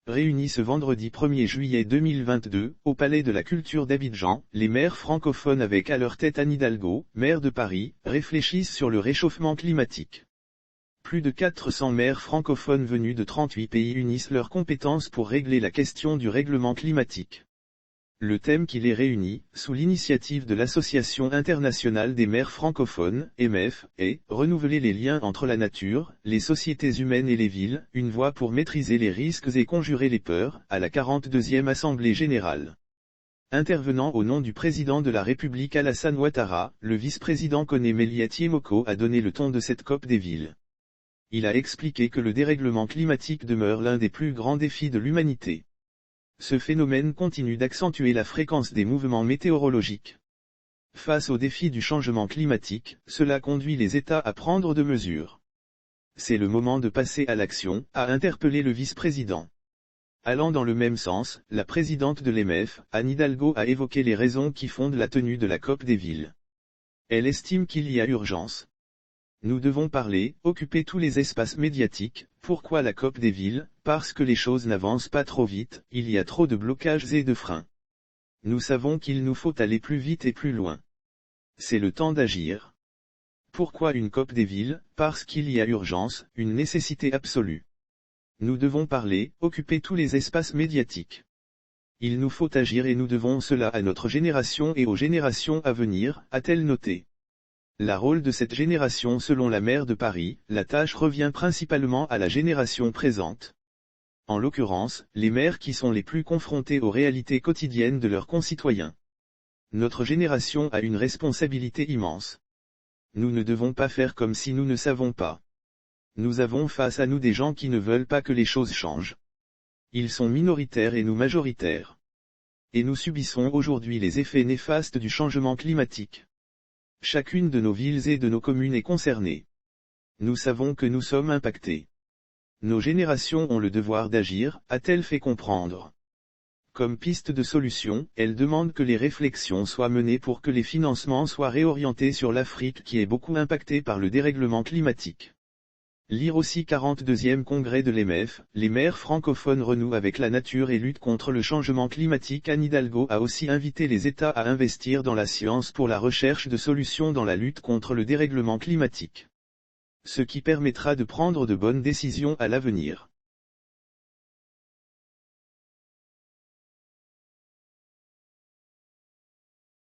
Réunis ce vendredi 1er juillet 2022, au Palais de la Culture d'Abidjan, les maires francophones avec à leur tête Anne Hidalgo, maire de Paris, réfléchissent sur le réchauffement climatique. Plus de 400 maires francophones venus de 38 pays unissent leurs compétences pour régler la question du règlement climatique. Le thème qui les réunit, sous l'initiative de l'Association internationale des maires francophones, EMF, est « Renouveler les liens entre la nature, les sociétés humaines et les villes, une voie pour maîtriser les risques et conjurer les peurs », à la 42e Assemblée générale. Intervenant au nom du président de la République Alassane Ouattara, le vice-président Koné Meliatié-Moko a donné le ton de cette COP des villes. Il a expliqué que le dérèglement climatique demeure l'un des plus grands défis de l'humanité. Ce phénomène continue d'accentuer la fréquence des mouvements météorologiques. Face au défi du changement climatique, cela conduit les États à prendre de mesures. C'est le moment de passer à l'action, a interpellé le vice-président. Allant dans le même sens, la présidente de l'EMF, Anne Hidalgo a évoqué les raisons qui fondent la tenue de la COP des villes. Elle estime qu'il y a urgence. Nous devons parler, occuper tous les espaces médiatiques. Pourquoi la COP des villes? Parce que les choses n'avancent pas trop vite, il y a trop de blocages et de freins. Nous savons qu'il nous faut aller plus vite et plus loin. C'est le temps d'agir. Pourquoi une COP des villes? Parce qu'il y a urgence, une nécessité absolue. Nous devons parler, occuper tous les espaces médiatiques. Il nous faut agir et nous devons cela à notre génération et aux générations à venir, a-t-elle noté. Le rôle de cette génération selon la maire de Paris, la tâche revient principalement à la génération présente. En l'occurrence, les maires qui sont les plus confrontés aux réalités quotidiennes de leurs concitoyens. Notre génération a une responsabilité immense. Nous ne devons pas faire comme si nous ne savons pas. Nous avons face à nous des gens qui ne veulent pas que les choses changent. Ils sont minoritaires et nous majoritaires. Et nous subissons aujourd'hui les effets néfastes du changement climatique. Chacune de nos villes et de nos communes est concernée. Nous savons que nous sommes impactés. Nos générations ont le devoir d'agir, a-t-elle fait comprendre. Comme piste de solution, elle demande que les réflexions soient menées pour que les financements soient réorientés sur l'Afrique qui est beaucoup impactée par le dérèglement climatique. Lire aussi 42e congrès de l'EMF, les maires francophones renouent avec la nature et luttent contre le changement climatique. Anne Hidalgo a aussi invité les États à investir dans la science pour la recherche de solutions dans la lutte contre le dérèglement climatique. Ce qui permettra de prendre de bonnes décisions à l'avenir.